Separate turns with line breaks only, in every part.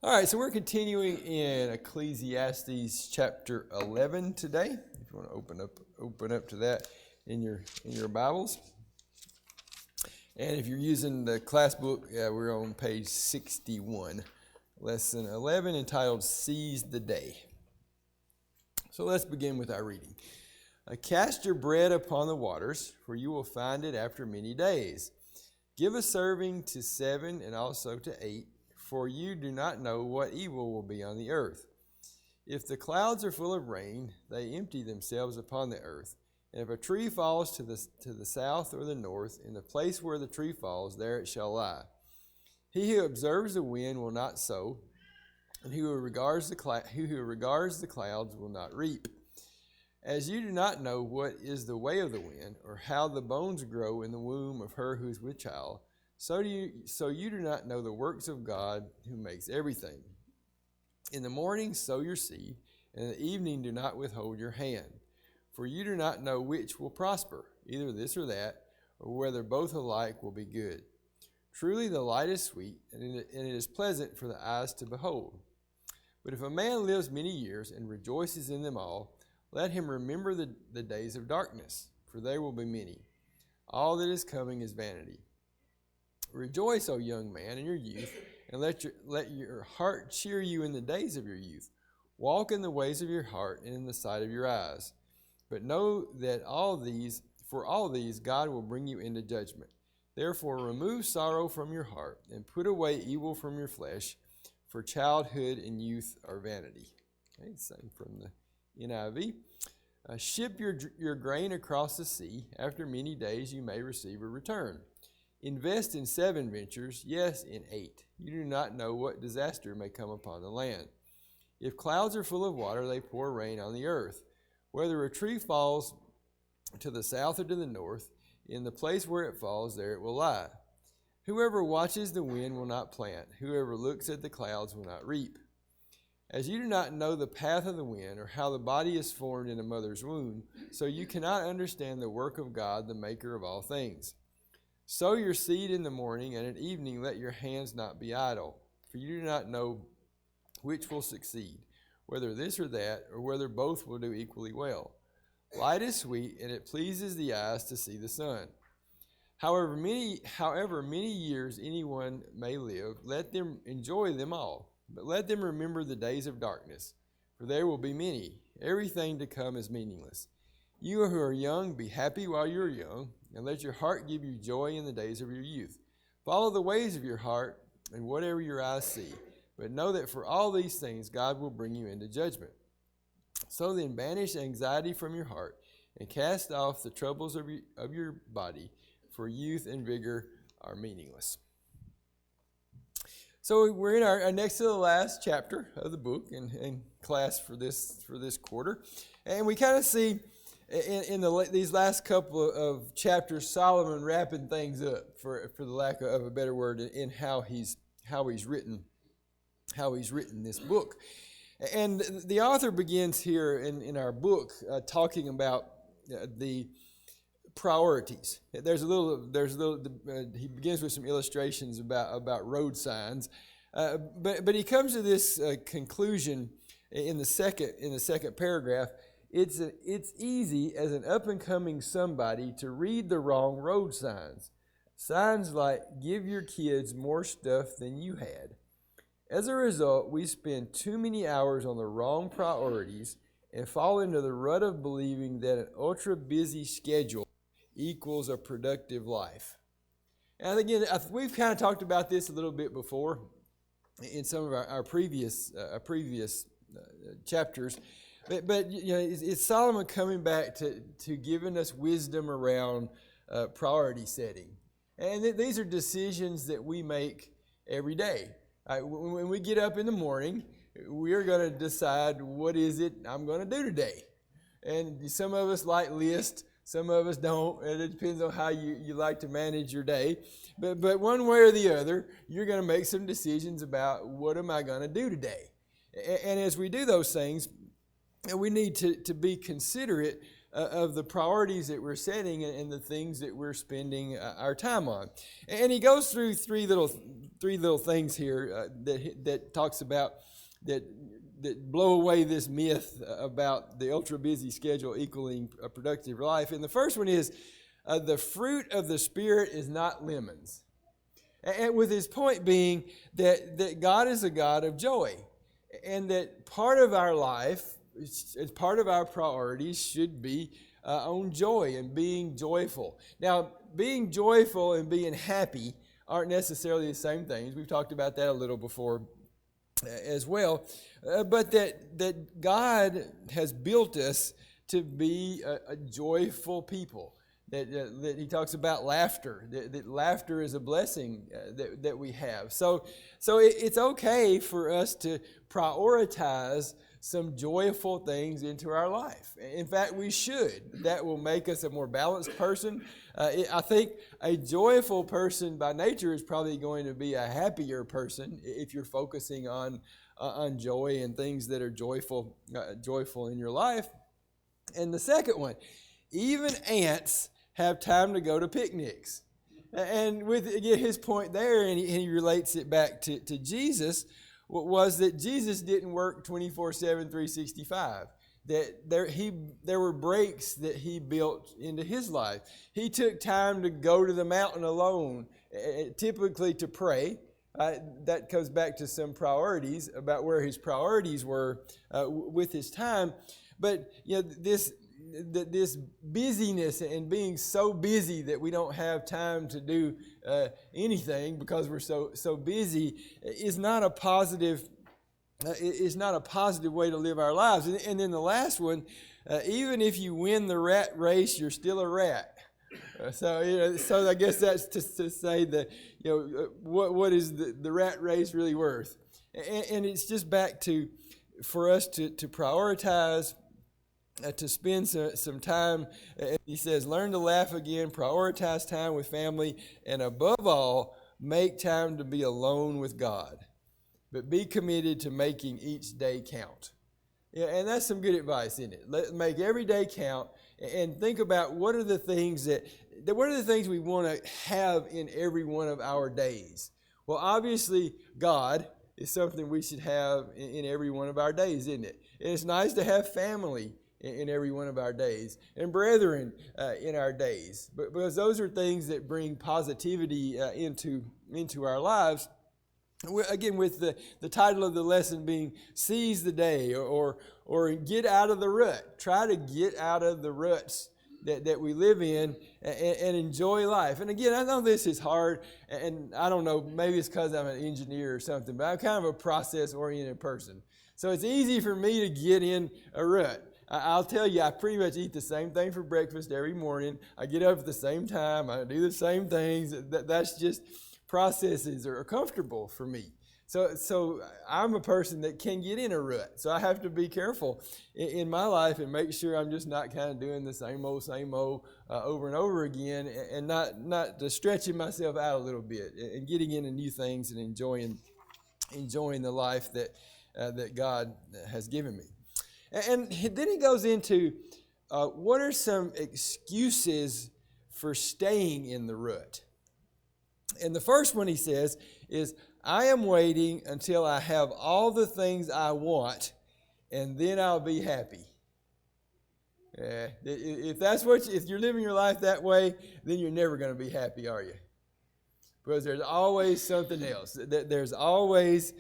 All right, so we're continuing in Ecclesiastes chapter 11 today. If you want to open up to that in your Bibles. And if you're using the class book, we're on page 61, lesson 11, entitled Seize the Day. So let's begin with our reading. Cast your bread upon the waters, for you will find it after many days. Give a serving to 7 and also to 8. For you do not know what evil will be on the earth. If the clouds are full of rain, they empty themselves upon the earth. And if a tree falls to the south or the north, in the place where the tree falls, there it shall lie. He who observes the wind will not sow, and he who regards the clouds will not reap. As you do not know what is the way of the wind, or how the bones grow in the womb of her who is with child, so you do not know the works of God who makes everything. In the morning sow your seed, and in the evening do not withhold your hand. For you do not know which will prosper, either this or that, or whether both alike will be good. Truly the light is sweet, and it is pleasant for the eyes to behold. But if a man lives many years and rejoices in them all, let him remember the days of darkness, for they will be many. All that is coming is vanity. Rejoice, O young man, in your youth, and let your heart cheer you in the days of your youth. Walk in the ways of your heart and in the sight of your eyes. But know that for all these God will bring you into judgment. Therefore remove sorrow from your heart, and put away evil from your flesh, for childhood and youth are vanity. Okay, same from the NIV. Ship your grain across the sea. After many days you may receive a return. Invest in 7 ventures, yes, in 8. You do not know what disaster may come upon the land. If clouds are full of water, they pour rain on the earth. Whether a tree falls to the south or to the north, in the place where it falls, there it will lie. Whoever watches the wind will not plant. Whoever looks at the clouds will not reap. As you do not know the path of the wind, or how the body is formed in a mother's womb, so you cannot understand the work of God, the maker of all things. Sow your seed in the morning, and at evening let your hands not be idle, for you do not know which will succeed, whether this or that, or whether both will do equally well. Light is sweet, and it pleases the eyes to see the sun. However many years anyone may live, let them enjoy them all, but let them remember the days of darkness, for there will be many. Everything to come is meaningless. You who are young, be happy while you are young, and let your heart give you joy in the days of your youth. Follow the ways of your heart and whatever your eyes see, but know that for all these things God will bring you into judgment. So then banish anxiety from your heart and cast off the troubles of your body, for youth and vigor are meaningless. So we're in our next to the last chapter of the book in class for this quarter, and we kind of see in these last couple of chapters, Solomon wrapping things up, for the lack of a better word, in how he's written this book. And the author begins here in our book talking about the priorities. He begins with some illustrations about road signs, but he comes to this conclusion in the second paragraph. It's easy as an up-and-coming somebody to read the wrong road signs. Signs like, give your kids more stuff than you had. As a result, we spend too many hours on the wrong priorities and fall into the rut of believing that an ultra-busy schedule equals a productive life. And again, we've kind of talked about this a little bit before in some of our previous chapters. But you know, it's Solomon coming back to giving us wisdom around priority setting. And these are decisions that we make every day. When we get up in the morning, we're going to decide what is it I'm going to do today. And some of us like lists, some of us don't. And it depends on how you like to manage your day. But one way or the other, you're going to make some decisions about what am I going to do today. And as we do those things, we need to be considerate of the priorities that we're setting and the things that we're spending our time on. And he goes through three little three little things here that talks about that blow away this myth about the ultra busy schedule equaling a productive life. And the first one is the fruit of the Spirit is not lemons. And with his point being that God is a God of joy, and that part of our life, as part of our priorities, should be on joy and being joyful. Now, being joyful and being happy aren't necessarily the same things. We've talked about that a little before as well. But that God has built us to be a joyful people. That he talks about laughter, that laughter is a blessing that we have. So it's okay for us to prioritize some joyful things into our life. In fact, we should. That will make us a more balanced person. I think a joyful person by nature is probably going to be a happier person if you're focusing on joy and things that are joyful in your life. And the second one, even ants have time to go to picnics. And with his point there, and he relates it back to Jesus, was that Jesus didn't work 24/7, 365. That there were breaks that he built into his life. He took time to go to the mountain alone, typically to pray. That comes back to some priorities about where his priorities were with his time. But this busyness and being so busy that we don't have time to do anything because we're so busy is not a positive way to live our lives. And then the last one, even if you win the rat race, you're still a rat. So I guess that's to say that what is the rat race really worth? And it's just back to for us to prioritize. To spend some time, he says, learn to laugh again, prioritize time with family, and above all, make time to be alone with God. But be committed to making each day count. Yeah, and that's some good advice, isn't it? Make every day count, and think about what are the things we want to have in every one of our days. Well, obviously, God is something we should have in every one of our days, isn't it? And it's nice to have family in every one of our days, and brethren in our days, because those are things that bring positivity into our lives. Again, with the title of the lesson being "Seize the Day" or "Get Out of the Rut." Try to get out of the ruts that we live in and enjoy life. And again, I know this is hard, and I don't know, maybe it's because I'm an engineer or something, but I'm kind of a process-oriented person. So it's easy for me to get in a rut. I'll tell you, I pretty much eat the same thing for breakfast every morning. I get up at the same time. I do the same things. That's just processes are comfortable for me. So I'm a person that can get in a rut. So I have to be careful in my life and make sure I'm just not kind of doing the same old over and over again, and not just stretching myself out a little bit and getting into new things and enjoying the life that God has given me. And then he goes into what are some excuses for staying in the rut. And the first one he says is, I am waiting until I have all the things I want, and then I'll be happy. If you're living your life that way, then you're never going to be happy, are you? Because there's always something else. There's always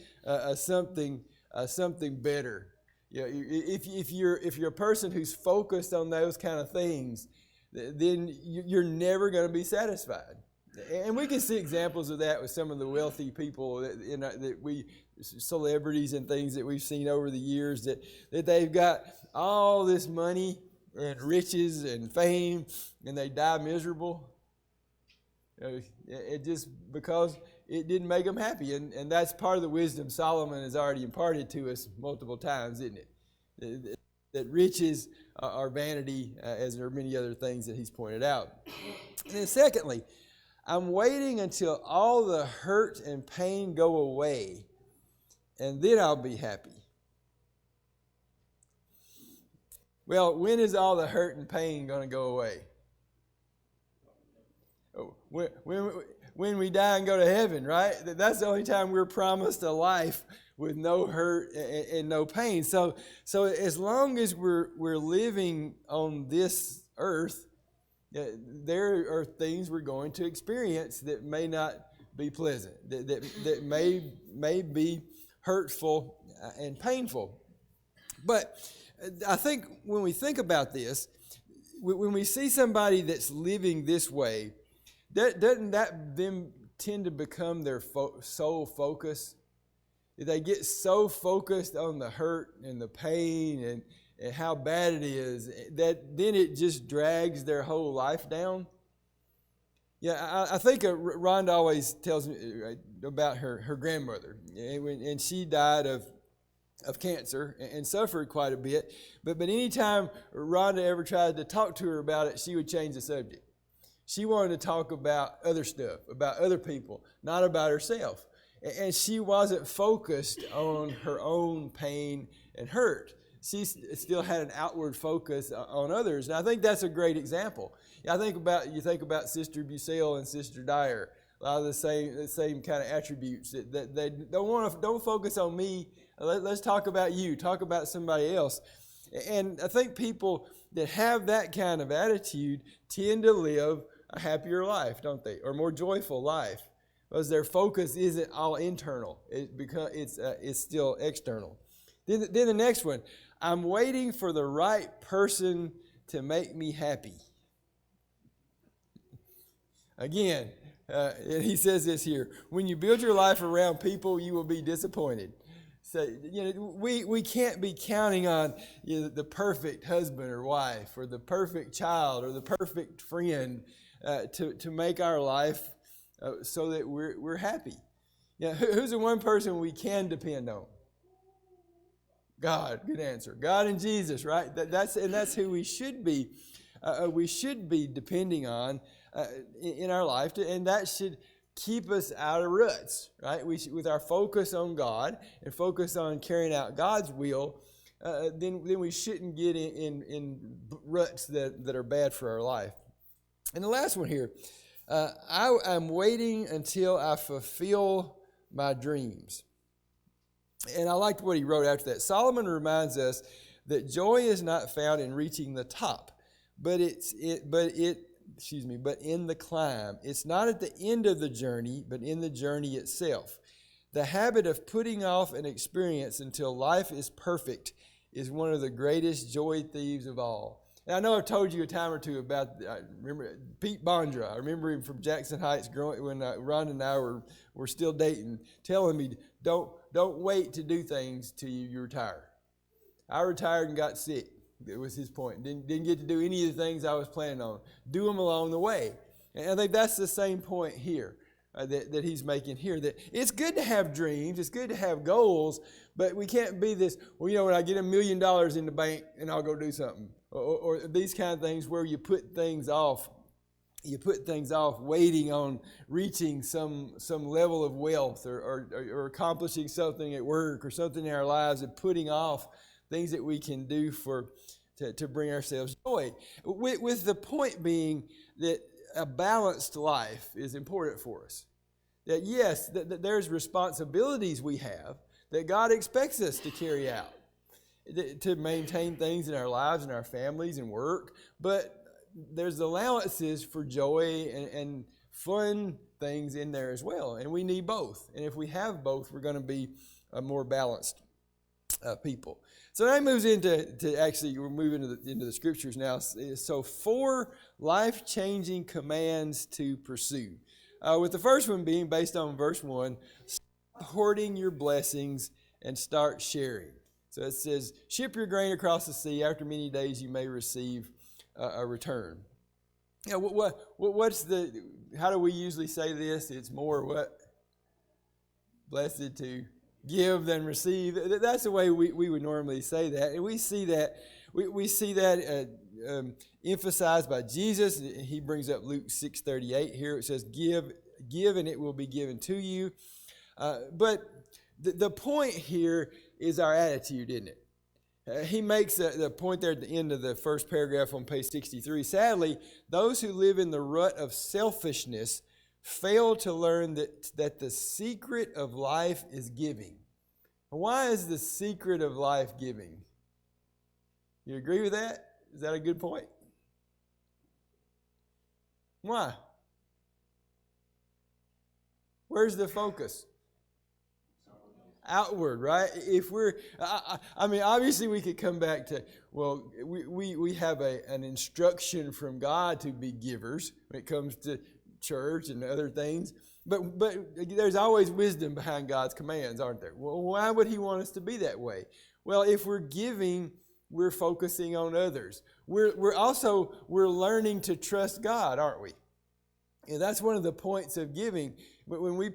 something better. If you're a person who's focused on those kind of things, then you're never going to be satisfied. And we can see examples of that with some of the wealthy people celebrities and things that we've seen over the years, that they've got all this money and riches and fame, and they die miserable. It just because it didn't make them happy. And that's part of the wisdom Solomon has already imparted to us multiple times, isn't it? That riches are vanity, as there are many other things that he's pointed out. And then secondly, I'm waiting until all the hurt and pain go away, and then I'll be happy. Well, when is all the hurt and pain going to go away? when we die and go to heaven, right? That's the only time we're promised a life with no hurt and no pain. So as long as we're living on this earth, there are things we're going to experience that may not be pleasant, that may be hurtful and painful. But I think when we think about this, when we see somebody that's living this way, doesn't that then tend to become their sole focus? They get so focused on the hurt and the pain and how bad it is that then it just drags their whole life down. Yeah, I think Rhonda always tells me about her grandmother, and she died of cancer and suffered quite a bit. But anytime Rhonda ever tried to talk to her about it, she would change the subject. She wanted to talk about other stuff, about other people, not about herself. And she wasn't focused on her own pain and hurt. She still had an outward focus on others. And I think that's a great example. You think about Sister Bucelle and Sister Dyer, a lot of the same kind of attributes that they don't focus on me. Let's talk about you. Talk about somebody else. And I think people that have that kind of attitude tend to live a happier life, don't they? Or more joyful life, because their focus isn't all internal. It's still external. Then the next one, I'm waiting for the right person to make me happy. Again, and he says this here, when you build your life around people, you will be disappointed. So, we can't be counting on the perfect husband or wife or the perfect child or the perfect friend to make our life so that we're happy. Who's the one person we can depend on? God. Good answer. God and Jesus, right? That's who we should be. We should be depending on in our life, and that should keep us out of ruts, right? With our focus on God and focus on carrying out God's will, then we shouldn't get in ruts that are bad for our life. And the last one here, I'm waiting until I fulfill my dreams. And I liked what he wrote after that. Solomon reminds us that joy is not found in reaching the top, but in the climb. It's not at the end of the journey, but in the journey itself. The habit of putting off an experience until life is perfect is one of the greatest joy thieves of all. And I know I've told you a time or two about, I remember Pete Bondra. I remember him from Jackson Heights when Ron and I were still dating, telling me, don't wait to do things till you retire. I retired and got sick. It was his point. Didn't get to do any of the things I was planning on. Do them along the way. And I think that's the same point here that he's making here. That it's good to have dreams. It's good to have goals. But we can't be this, when I get $1 million in the bank and I'll go do something. Or these kind of things where you put things off. You put things off waiting on reaching some level of wealth or accomplishing something at work or something in our lives and putting off things that we can do to bring ourselves joy. With the point being that a balanced life is important for us. That yes, that there's responsibilities we have that God expects us to carry out, to maintain things in our lives and our families and work, but there's allowances for joy and fun things in there as well, and we need both. And if we have both, we're going to be a more balanced people. So that moves we're moving into the scriptures now. So 4 life-changing commands to pursue. With the first one being based on verse 1, stop hoarding your blessings and start sharing. So it says, ship your grain across the sea. After many days you may receive a return. How do we usually say this? It's more what? Blessed to give than receive. That's the way we would normally say that. And we see that emphasized by Jesus. He brings up Luke 6:38 here. It says, give and it will be given to you. But the point here is our attitude, isn't it? He makes the point there at the end of the first paragraph on page 63. Sadly, those who live in the rut of selfishness fail to learn that the secret of life is giving. Why is the secret of life giving? You agree with that? Is that a good point? Why? Where's the focus? Outward, right? If we're, I mean, obviously we could come back to, well, we have an instruction from God to be givers when it comes to church and other things. But there's always wisdom behind God's commands, aren't there? Well, why would He want us to be that way? Well, if we're giving, we're focusing on others. We're learning to trust God, aren't we? And that's one of the points of giving. But when we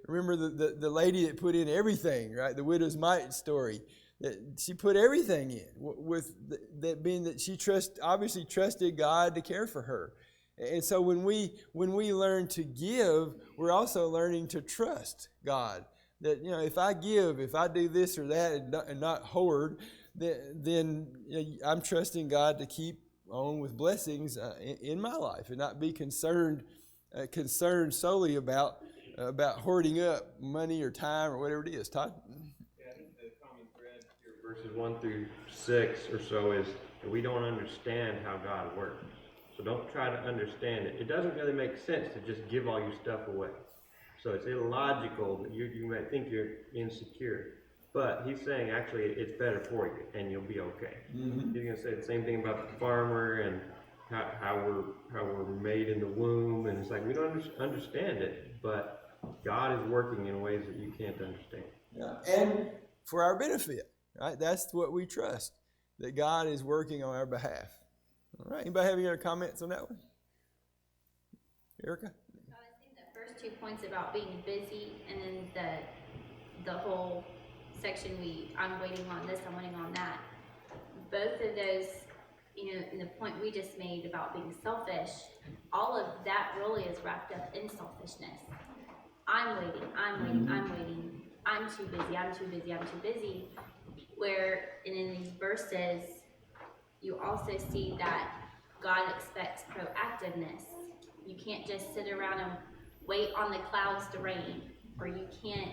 remember the lady that put in everything, right? The widow's mite story. That she put everything in, with that being that she obviously trusted God to care for her. And so when we learn to give, we're also learning to trust God. That, if I give, if I do this or that and not hoard, then I'm trusting God to keep on with blessings in my life and not be concerned solely about hoarding up money or time or whatever it is. Todd?
Yeah, I think the common thread here, verses 1 through 6 or so, is that we don't understand how God works. So don't try to understand it. It doesn't really make sense to just give all your stuff away. So it's illogical that you might think you're insecure. But he's saying, actually, it's better for you, and you'll be okay. Mm-hmm. He's going to say the same thing about the farmer and how we're made in the womb. And it's like, we don't understand it, but God is working in ways that you can't understand.
Yeah. And for our benefit, right? That's what we trust, that God is working on our behalf. All right. Anybody have any other comments on that one? Erica?
I think the first 2 points about being busy, and then the whole section I'm waiting on this, I'm waiting on that. Both of those, in the point we just made about being selfish, all of that really is wrapped up in selfishness. I'm waiting, I'm too busy. Where, and in these verses, you also see that God expects proactiveness. You can't just sit around and wait on the clouds to rain, or you can't,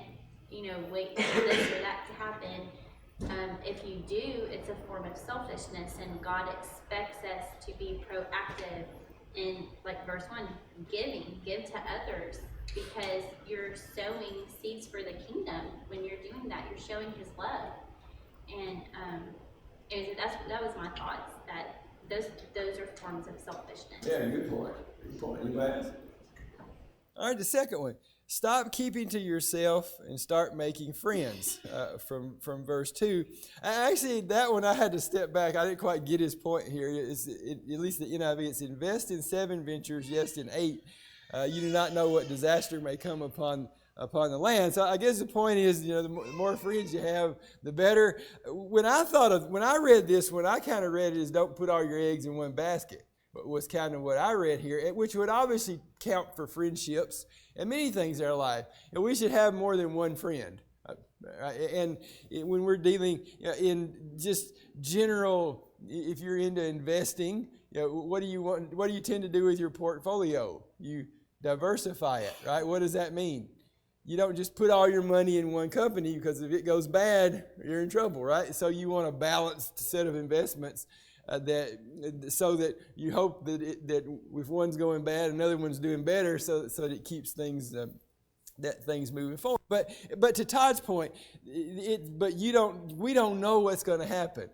wait for this or that to happen. If you do, it's a form of selfishness, and God expects us to be proactive in, like verse 1, give to others, because you're sowing seeds for the kingdom. When you're doing that, you're showing His love. And that was my thoughts, that those are forms of selfishness.
Yeah, good point. Anybody else? All right, the second one. Stop keeping to yourself and start making friends, from verse 2. Actually, that one I had to step back. I didn't quite get his point here. At least the NIV, it's invest in 7 ventures, yes, in 8. You do not know what disaster may come upon the land. So I guess the point is, the more friends you have, the better. When I read this one, I kind of read it as don't put all your eggs in one basket. But was kind of what I read here, which would obviously count for friendships and many things in our life. And we should have more than one friend. And when we're dealing in just general, if you're into investing, what do you want? What do you tend to do with your portfolio? You diversify it, right? What does that mean? You don't just put all your money in one company, because if it goes bad, you're in trouble, right? So you want a balanced set of investments. So that you hope that if one's going bad, another one's doing better, so that it keeps things moving forward. But to Todd's point, we don't know what's going to happen,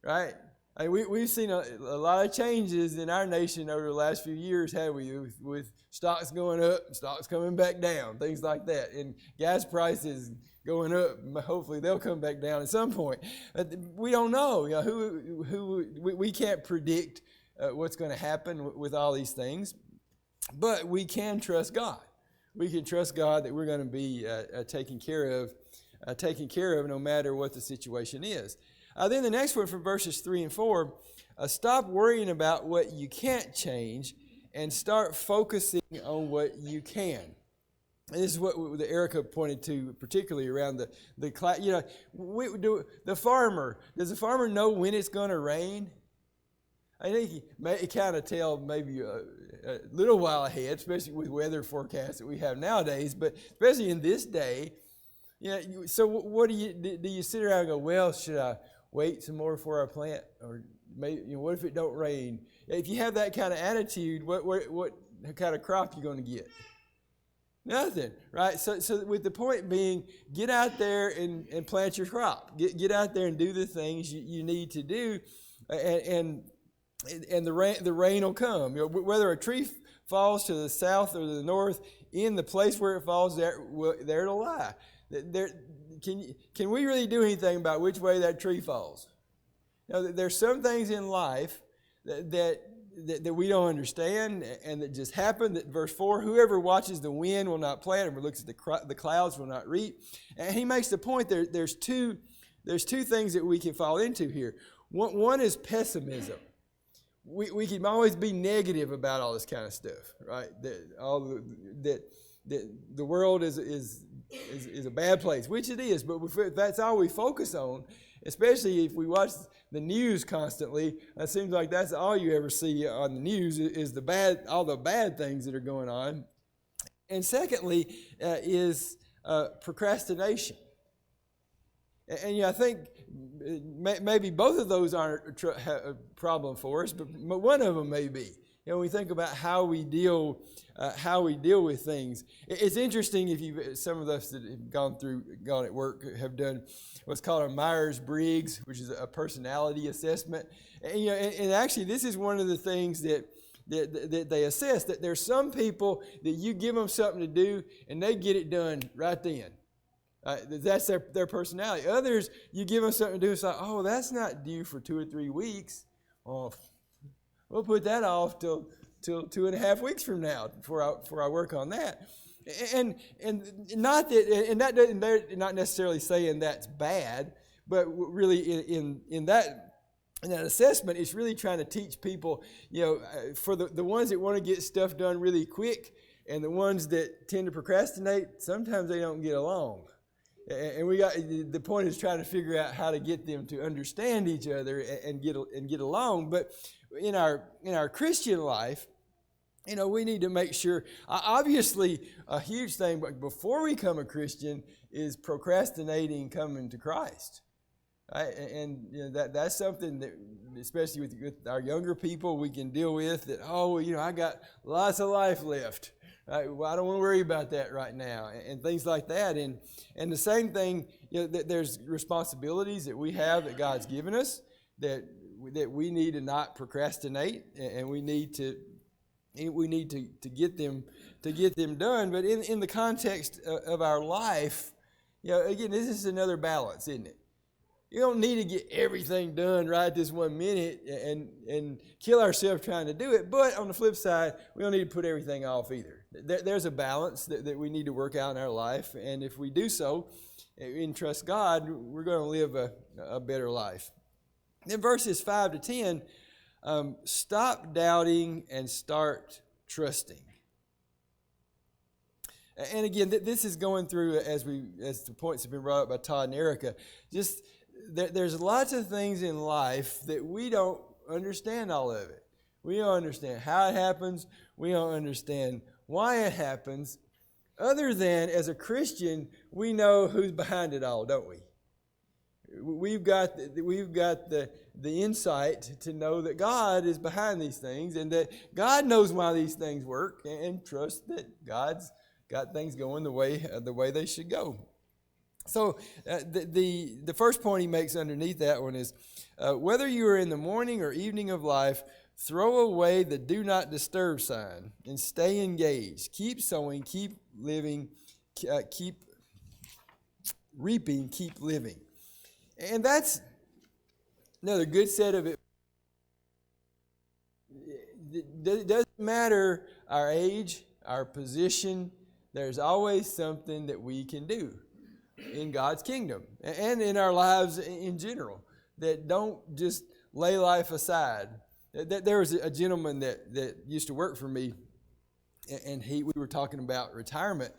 right? I mean, we've seen a lot of changes in our nation over the last few years, have we? With stocks going up, stocks coming back down, things like that, and gas prices going up. Hopefully they'll come back down at some point. We don't know. We can't predict what's going to happen with all these things, but we can trust God. We can trust God that we're going to be taken care of no matter what the situation is. Then the next one from verses 3 and 4, stop worrying about what you can't change and start focusing on what you can. And this is what the Erica pointed to, particularly around the class. The farmer, does the farmer know when it's going to rain? I think you may kind of tell maybe a little while ahead, especially with weather forecasts that we have nowadays, but especially in this day. So what do you sit around and go, well, should I wait some more for our plant? Or maybe, what if it don't rain? If you have that kind of attitude, what kind of crop you going to get? Nothing, right? So with the point being, get out there and plant your crop. Get out there and do the things you need to do, and the rain will come. Whether a tree falls to the south or the north, in the place where it falls, there it'll lie. Can we really do anything about which way that tree falls? There's some things in life that we don't understand and that just happen. That verse 4, whoever watches the wind will not plant, or looks at the clouds will not reap. And he makes the point there's two things that we can fall into here. One is pessimism. We can always be negative about all this kind of stuff, right? That the world is a bad place, which it is. But if that's all we focus on, especially if we watch the news constantly, it seems like that's all you ever see on the news is all the bad things that are going on. And secondly, is procrastination. And I think maybe both of those aren't a problem for us, but one of them may be. When we think about how we deal with things, it's interesting. If some of us that have gone at work have done what's called a Myers-Briggs, which is a personality assessment, and actually this is one of the things that they assess, that there's some people that you give them something to do and they get it done right then. That's their personality. Others, you give them something to do, it's like, oh, that's not due for 2 or 3 weeks. Oh, we'll put that off till 2.5 weeks from now before I work on that. And not that, and that doesn't, they're not necessarily saying that's bad, but really in that assessment, it's really trying to teach people, for the ones that want to get stuff done really quick, and the ones that tend to procrastinate, sometimes they don't get along. And the point is trying to figure out how to get them to understand each other and get along. But in our Christian life, we need to make sure. Obviously, a huge thing, but before we become a Christian, is procrastinating coming to Christ. Right? And that's something that, especially with our younger people, we can deal with. That I got lots of life left. Right? Well, I don't want to worry about that right now, and things like that. And the same thing, there's responsibilities that we have that God's given us that we need to not procrastinate, and we need to get them done. But in the context of our life, again, this is another balance, isn't it? You don't need to get everything done right this 1 minute and kill ourselves trying to do it. But on the flip side, we don't need to put everything off either. There's a balance that we need to work out in our life. And if we do so and trust God, we're going to live a better life. Then verses 5 to 10, stop doubting and start trusting. And again, this is going through, as the points have been brought up by Todd and Erica, just there's lots of things in life that we don't understand all of it. We don't understand how it happens. We don't understand why it happens. Other than, as a Christian, we know who's behind it all, don't we? We've got the insight to know that God is behind these things and that God knows why these things work, and trust that God's got things going the way they should go. So the first point he makes underneath that one is, whether you are in the morning or evening of life, throw away the do not disturb sign and stay engaged. Keep sowing, keep living, keep reaping, keep living. And that's another good set of it. It doesn't matter our age, our position, there's always something that we can do in God's kingdom and in our lives in general, that don't just lay life aside. There was a gentleman that used to work for me, and we were talking about retirement,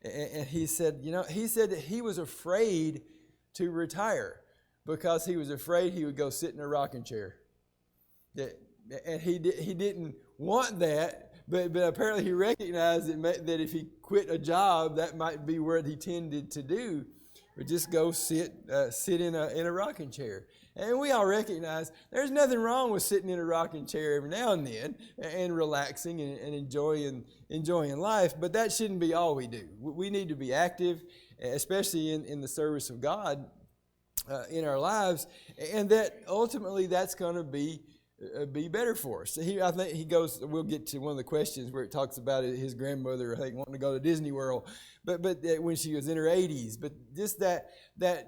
and he said that he was afraid to retire because he was afraid he would go sit in a rocking chair. That and he didn't want that, but apparently he recognized that if he quit a job, that might be what he tended to do, but just go sit in a rocking chair. And we all recognize there's nothing wrong with sitting in a rocking chair every now and then and relaxing and enjoying life, but that shouldn't be all we do. We need to be active, especially in the service of God in our lives, and that ultimately that's going to be better for us. I think he goes. We'll get to one of the questions where it talks about his grandmother, I think, wanting to go to Disney World, but when she was in her 80s. But just that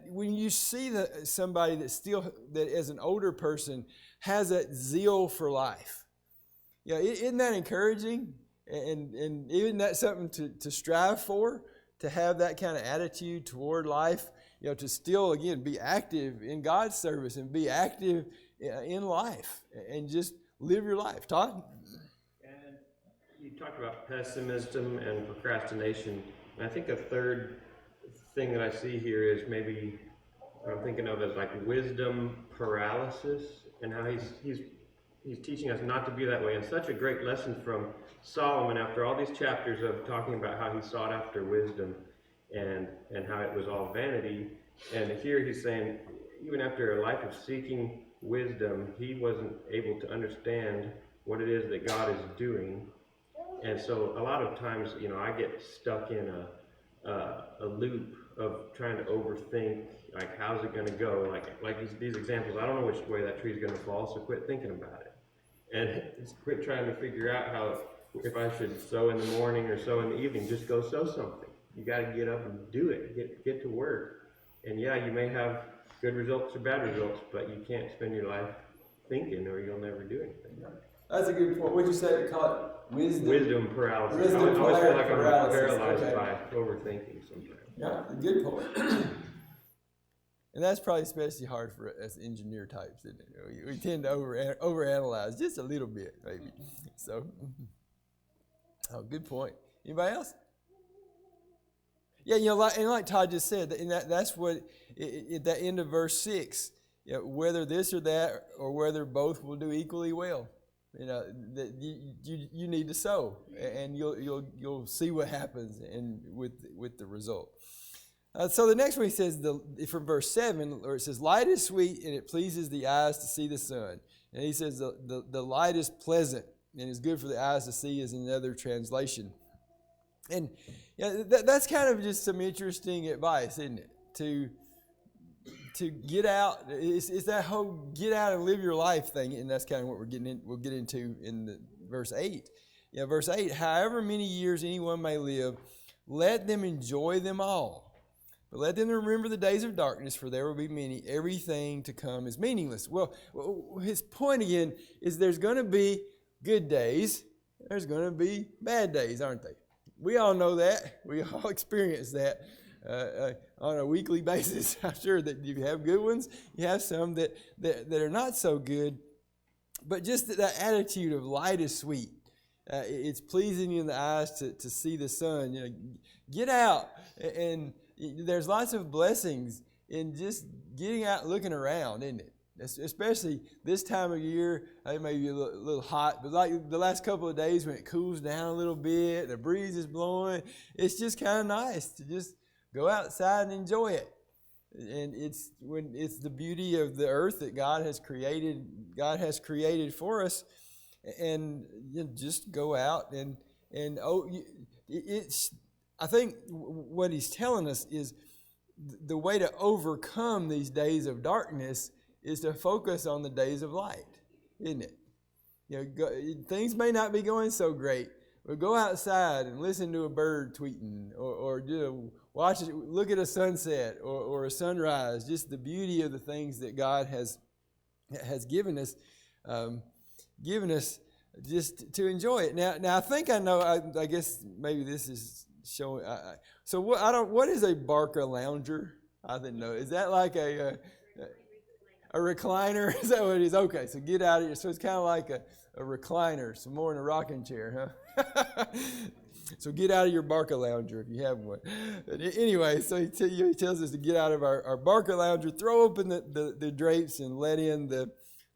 when you see somebody that as an older person has that zeal for life, isn't that encouraging? And isn't that something to strive for? To have that kind of attitude toward life, to still again be active in God's service and be active in life and just live your life. Todd?
And you talked about pessimism and procrastination. And I think a third thing that I see here is maybe what I'm thinking of as like wisdom paralysis, and how he's teaching us not to be that way. And such a great lesson from Solomon after all these chapters of talking about how he sought after wisdom and how it was all vanity. And here he's saying, even after a life of seeking wisdom, he wasn't able to understand what it is that God is doing. And so a lot of times, I get stuck in a loop of trying to overthink, like, how's it going to go? Like these examples, I don't know which way that tree's going to fall, so quit thinking about it. And quit trying to figure out how, if I should sow in the morning or sow in the evening. Just go sow something. You got to get up and do it. Get to work. And yeah, you may have good results or bad results, but you can't spend your life thinking, or you'll never do anything.
That's a good point. What'd you say you call it?
Wisdom paralysis.
Wisdom
I always feel like I'm
paralysis.
paralyzed by overthinking sometimes.
Yeah, good point. And that's probably especially hard for us engineer types, isn't it? We tend to overanalyze just a little bit, maybe. So, good point. Anybody else? Yeah, like Todd just said, and that's what at the end of verse 6, whether this or that or whether both will do equally well. That you need to sow, and you'll see what happens and with the result. So the next one he says from verse 7, where it says, "Light is sweet and it pleases the eyes to see the sun." And he says the light is pleasant and is good for the eyes to see, is another translation. And that's kind of just some interesting advice, isn't it? To get out, it's that whole get out and live your life thing, and that's kind of what we'll get into in verse 8. Verse 8, "However many years anyone may live, let them enjoy them all. But let them remember the days of darkness, for there will be many. Everything to come is meaningless." Well, his point again is there's going to be good days. There's going to be bad days, aren't they? We all know that. We all experience that on a weekly basis. I'm sure that you have good ones. You have some that are not so good. But just that attitude of light is sweet. It's pleasing in the eyes to see the sun. Get out, and there's lots of blessings in just getting out and looking around, isn't it? Especially this time of year. It may be a little hot, but like the last couple of days when it cools down a little bit, the breeze is blowing, it's just kind of nice to just go outside and enjoy it. And it's the beauty of the earth that God has created for us, and just go out and it's. I think what he's telling us is the way to overcome these days of darkness is to focus on the days of light, isn't it? Things may not be going so great, but go outside and listen to a bird tweeting, or look at a sunset or a sunrise. Just the beauty of the things that God has given us just to enjoy it. Now I think I know. I guess maybe this is showing. So what is a Barca lounger? I didn't know. Is that like a recliner? Is that what it is? Okay, so get out of here. So it's kind of like a recliner, some more in a rocking chair, huh? So get out of your Barca lounger if you have one. But anyway, so he tells us to get out of our Barca lounger, throw open the drapes, and let in the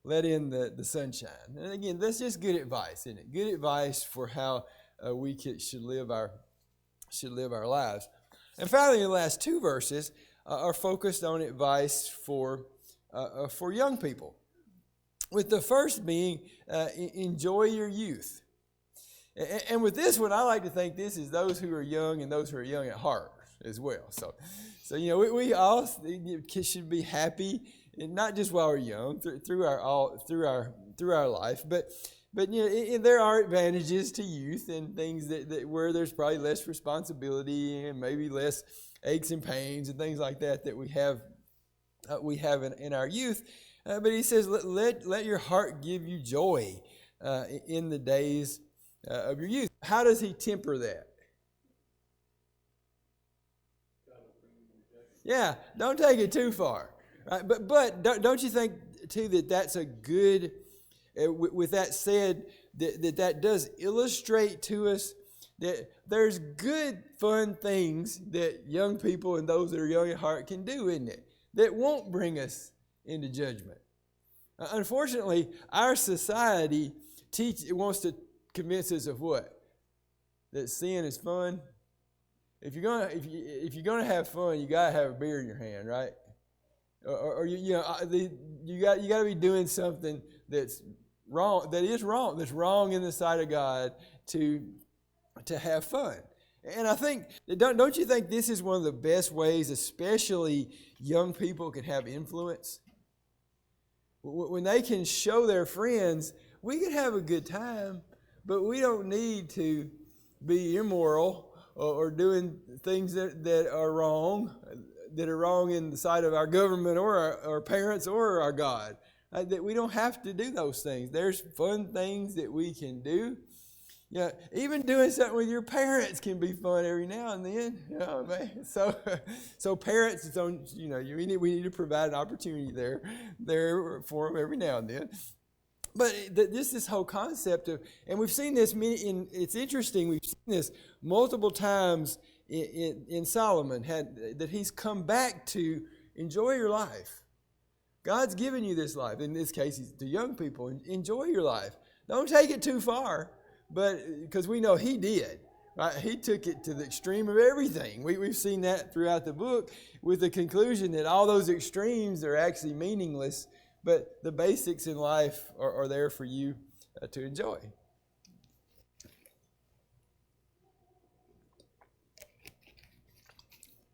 let in the sunshine. And again, that's just good advice, isn't it? Good advice for how we should live our lives. And finally, the last two verses are focused on advice for young people. With the first being, enjoy your youth. And with this one, I like to think this is those who are young and those who are young at heart as well. So we all should be happy, and not just while we're young, through our life, but there are advantages to youth and things that where there's probably less responsibility and maybe less aches and pains and things like that we have in our youth. But he says, let your heart give you joy in the days of your youth. How does he temper that? Yeah, don't take it too far. Right? But don't you think too that that's a good? With that said, that does illustrate to us that there's good, fun things that young people and those that are young at heart can do, isn't it? That won't bring us into judgment. Unfortunately, our society wants to convince us of what? That sin is fun. If you're gonna have fun, you gotta have a beer in your hand, right? Or you gotta be doing something that's wrong. That's wrong in the sight of God to have fun. And I think, don't you think this is one of the best ways, especially young people can have influence? When they can show their friends, we can have a good time, but we don't need to be immoral or doing things that are wrong in the sight of our government or our parents or our God. That we don't have to do those things. There's fun things that we can do. Even doing something with your parents can be fun every now and then. So parents, we need to provide an opportunity there for them every now and then. But this whole concept of, and we've seen this it's interesting. We've seen this multiple times in Solomon that he's come back to enjoy your life. God's given you this life. In this case, to young people, enjoy your life. Don't take it too far. But because we know he did, right? He took it to the extreme of everything. We've seen that throughout the book, with the conclusion that all those extremes are actually meaningless, but the basics in life are there for you to enjoy.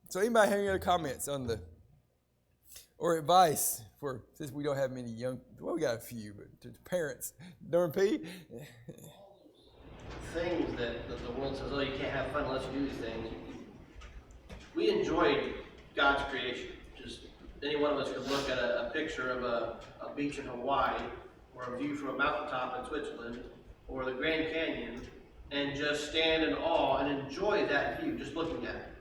So anybody have any other comments on or advice since we don't have many young, well, we got a few, but to parents, Durham P?
Things that the world says, oh, you can't have fun unless you do these things. We enjoyed God's creation. Just any one of us could look at a picture of a beach in Hawaii, or a view from a mountaintop in Switzerland, or the Grand Canyon, and just stand in awe and enjoy that view, just looking at it.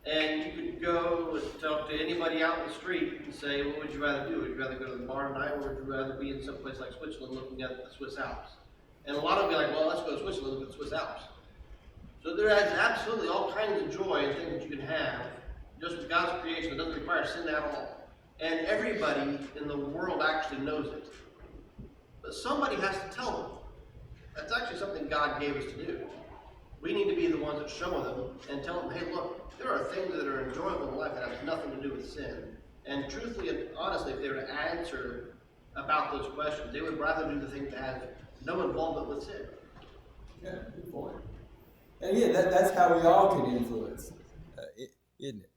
And you could go and talk to anybody out in the street and say, what would you rather do? Would you rather go to the bar tonight, or would you rather be in some place like Switzerland looking at the Swiss Alps? And a lot of them be like, well, let's go to Switzerland, look at the Swiss Alps. So there is absolutely all kinds of joy and things that you can have just with God's creation. It doesn't require sin at all. And everybody in the world actually knows it. But somebody has to tell them. That's actually something God gave us to do. We need to be the ones that show them and tell them, hey, look, there are things that are enjoyable in life that have nothing to do with sin. And truthfully and honestly, if they were to answer about those questions, they would rather do the things that have no involvement with sin.
Yeah, good point. And again, that's how we all can influence, isn't it?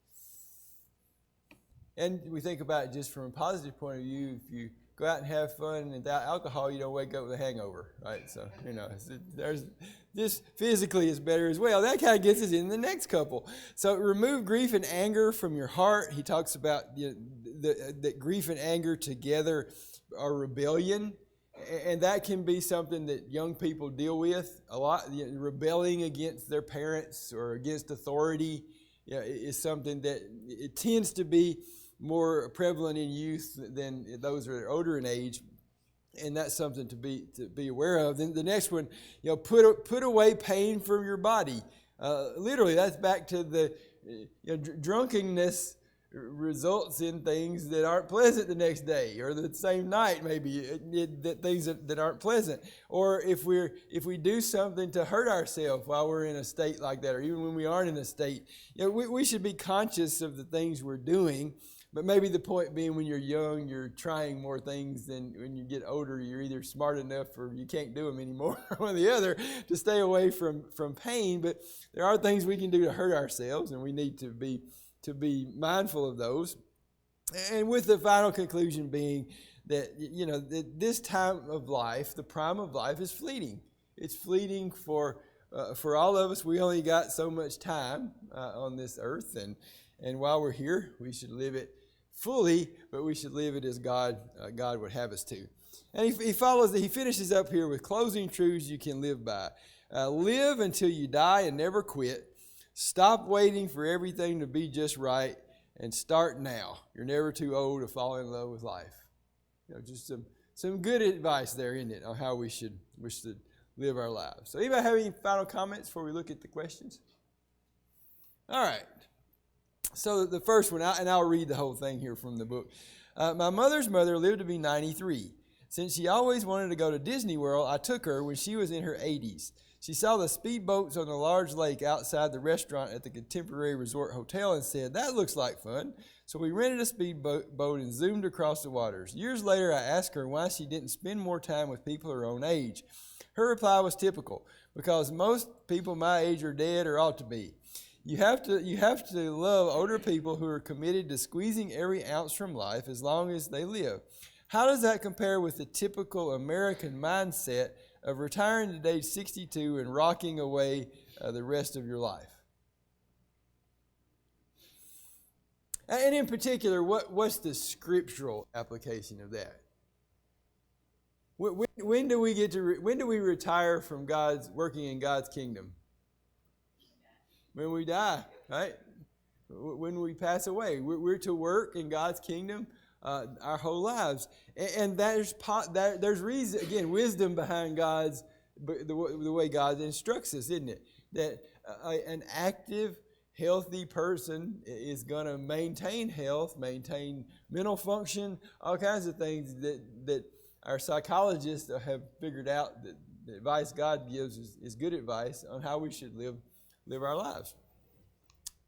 And we think about it just from a positive point of view. If you go out and have fun and without alcohol, you don't wake up with a hangover, right? So, there's this physically is better as well. That kind of gets us in the next couple. So remove grief and anger from your heart. He talks about that grief and anger together are rebellion. And that can be something that young people deal with a lot. Rebelling against their parents or against authority is something that it tends to be more prevalent in youth than those that are older in age, and that's something to be aware of. Then the next one, put away pain from your body. Literally, that's back to the drunkenness results in things that aren't pleasant the next day, or the same night, maybe that things that aren't pleasant. Or if we do something to hurt ourselves while we're in a state like that, or even when we aren't in a state, we should be conscious of the things we're doing. But maybe the point being, when you're young, you're trying more things than when you get older. You're either smart enough or you can't do them anymore, one or the other, to stay away from pain. But there are things we can do to hurt ourselves, and we need to be mindful of those. And with the final conclusion being that, that this time of life, the prime of life, is fleeting. It's fleeting for all of us. We only got so much time on this earth, and while we're here, we should live it fully, but we should live it as God would have us to. And he finishes up here with closing truths you can live by. Live until you die and never quit. Stop waiting for everything to be just right, and start now. You're never too old to fall in love with life. Just some good advice there, isn't it, on how we should live our lives. So anybody have any final comments before we look at the questions? All right. So the first one, and I'll read the whole thing here from the book. My mother's mother lived to be 93. Since she always wanted to go to Disney World, I took her when she was in her 80s. She saw the speedboats on the large lake outside the restaurant at the Contemporary Resort Hotel and said, "That looks like fun." So we rented a speedboat and zoomed across the waters. Years later, I asked her why she didn't spend more time with people her own age. Her reply was typical: because most people my age are dead or ought to be. You have to love older people who are committed to squeezing every ounce from life as long as they live. How does that compare with the typical American mindset of retiring at age 62 and rocking away the rest of your life? And in particular, what's the scriptural application of that? When do we retire from working in God's kingdom? When we die, right? When we pass away. We're to work in God's kingdom our whole lives. And there's reason, again, wisdom behind the way God instructs us, isn't it? That an active, healthy person is going to maintain health, maintain mental function, all kinds of things that our psychologists have figured out that the advice God gives is good advice on how we should live our lives.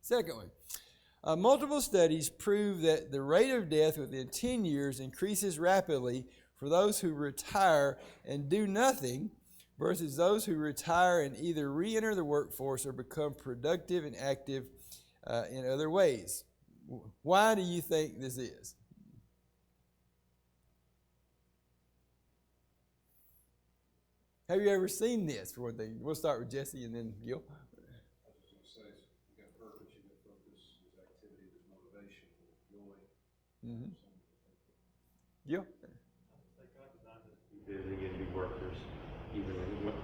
Second one, multiple studies prove that the rate of death within 10 years increases rapidly for those who retire and do nothing versus those who retire and either re-enter the workforce or become productive and active in other ways. Why do you think this is? Have you ever seen this, for one thing? We'll start with Jesse and then Gil. Mm-hmm. Yeah.
God designed us to be busy and be workers, even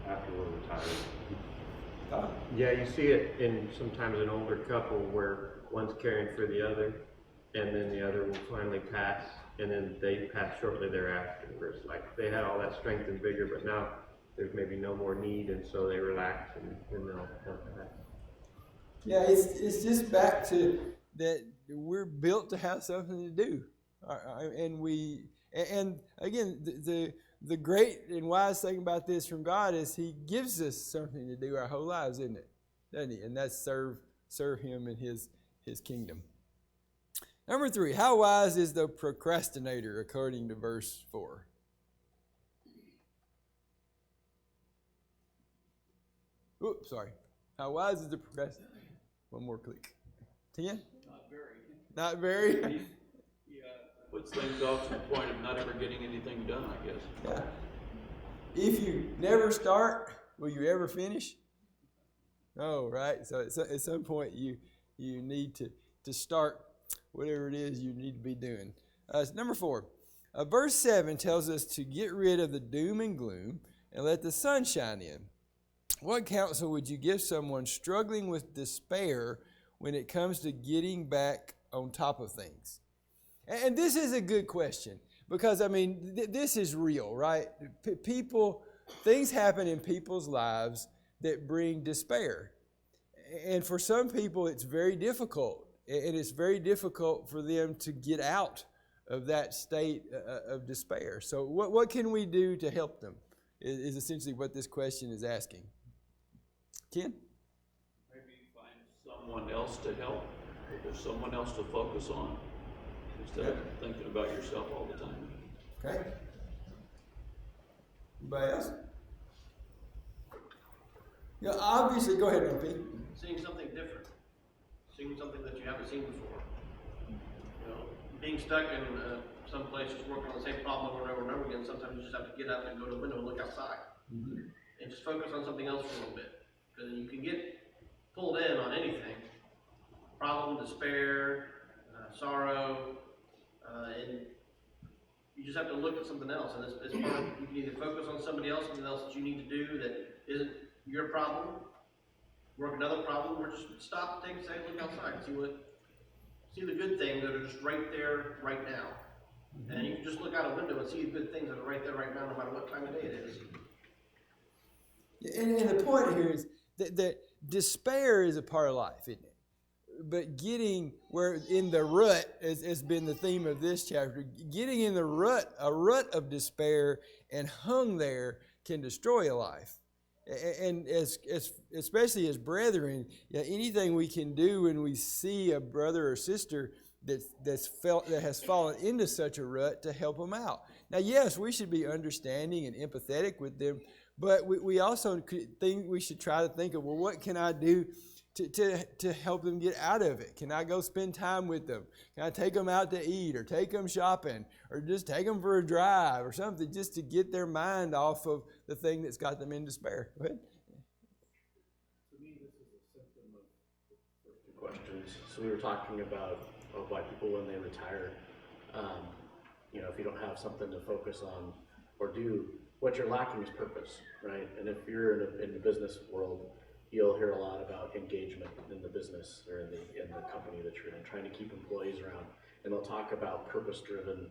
after we're retired. Yeah, you see it in sometimes an older couple where one's caring for the other, and then the other will finally pass, and then they pass shortly thereafter. Where it's like they had all that strength and vigor, but now there's maybe no more need, and so they relax and they'll pass.
Yeah, it's just back to that we're built to have something to do, and again the great and wise thing about this from God is He gives us something to do our whole lives, isn't it? Doesn't He? And that's serve Him in His kingdom. Number 3, how wise is the procrastinator according to verse 4? Oops, sorry. How wise is the procrastinator? One more click. 10? Not very?
Yeah, puts things off to the point of not ever getting anything done, I guess.
Yeah. If you never start, will you ever finish? Oh, right. So at some point you need to start whatever it is you need to be doing. Number 4, verse 7 tells us to get rid of the doom and gloom and let the sun shine in. What counsel would you give someone struggling with despair when it comes to getting back on top of things? And this is a good question because, this is real, right? Things happen in people's lives that bring despair. And for some people, it's very difficult And it's very difficult for them to get out of that state of despair. So what can we do to help them is essentially what this question is asking. Ken?
Maybe find someone else to help, or there's someone else to focus on, instead of thinking about yourself all the time.
Okay. Anybody else? Yeah, obviously, go ahead, LP.
Seeing something different, seeing something that you haven't seen before. You know, being stuck in some place just working on the same problem over and over and over again, sometimes you just have to get out and go to the window and look outside. Mm-hmm. And just focus on something else for a little bit. Because you can get pulled in on anything. Problem, despair, sorrow, and you just have to look at something else. And it's fun. You can either focus on somebody else, something else that you need to do that isn't your problem, work another problem, or just stop, take a second, look outside, see the good things that are just right there, right now. Mm-hmm. And you can just look out a window and see the good things that are right there, right now, no matter what time of day it is.
And the point here is that despair is a part of life, isn't it? But getting where in the rut has been the theme of this chapter. Getting in a rut of despair and hung there can destroy a life. And especially as brethren, anything we can do when we see a brother or sister that has fallen into such a rut to help them out. Now, yes, we should be understanding and empathetic with them, but we also think we should try to think of, well, what can I do to help them get out of it? Can I go spend time with them? Can I take them out to eat or take them shopping or just take them for a drive or something just to get their mind off of the thing that's got them in despair? Go ahead.
To me, this is a symptom of the first two questions. So we were talking about why people, when they retire, if you don't have something to focus on or do, what you're lacking is purpose, right? And if you're in the business world, you'll hear a lot about engagement in the business or in the company that you're in, trying to keep employees around. And they'll talk about purpose-driven,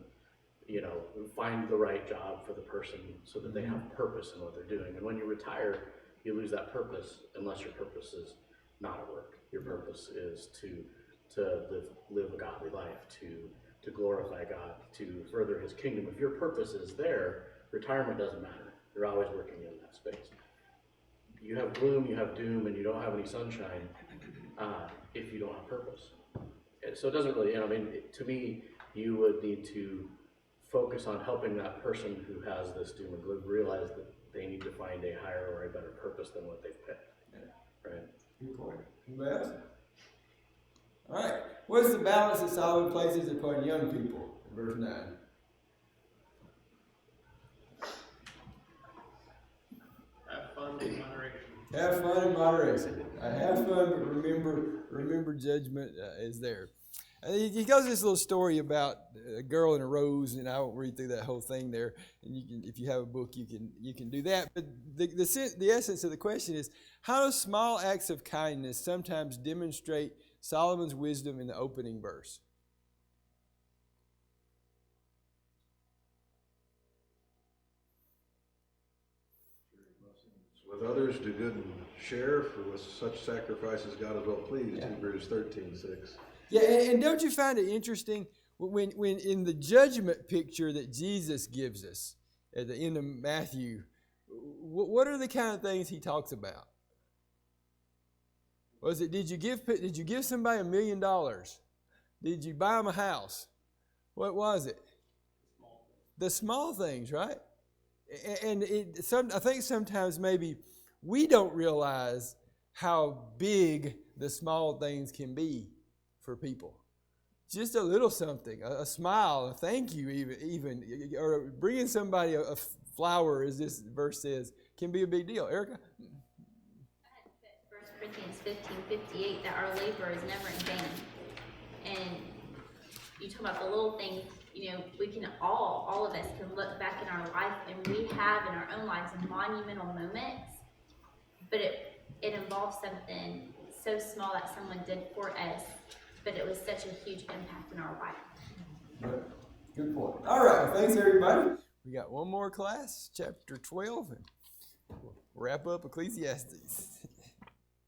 find the right job for the person so that they have purpose in what they're doing. And when you retire, you lose that purpose unless your purpose is not at work. Your purpose is to live a godly life, to glorify God, to further His kingdom. If your purpose is there, retirement doesn't matter. You're always working in that space. You have gloom, you have doom, and you don't have any sunshine if you don't have purpose. And so it doesn't really, to me, you would need to focus on helping that person who has this doom and gloom realize that they need to find a higher or a better purpose than what they've picked. Right?
Good point. Anybody else? All right. What's the balance that Solomon places upon young people? Verse 9.
Have fun in moderation.
Have fun in moderation. Have fun, but remember judgment is there. He goes this little story about a girl and a rose, and I won't read through that whole thing there. And you can, if you have a book, you can do that. But the essence of the question is, how do small acts of kindness sometimes demonstrate Solomon's wisdom in the opening verse?
With others do good and share, for with such sacrifices God is well pleased. Yeah. Hebrews 13:6.
Yeah, and don't you find it interesting when in the judgment picture that Jesus gives us at the end of Matthew, what are the kind of things He talks about? Was it, did you give somebody $1 million? Did you buy them a house? What was it? The small things, right? And I think sometimes maybe we don't realize how big the small things can be for people. Just a little something, a smile, a thank you, even or bringing somebody a flower, as this verse says, can be a big deal. Erica?
I had 1 Corinthians 15:58 that our labor is never in vain. And you talk about the little things, we can all of us can look back in our life, and we have in our own lives monumental moments, but it involves something so small that someone did for us, but it was such a huge impact in our life.
Good point. All right, well, thanks everybody. We got one more class, chapter 12, and we'll wrap up Ecclesiastes.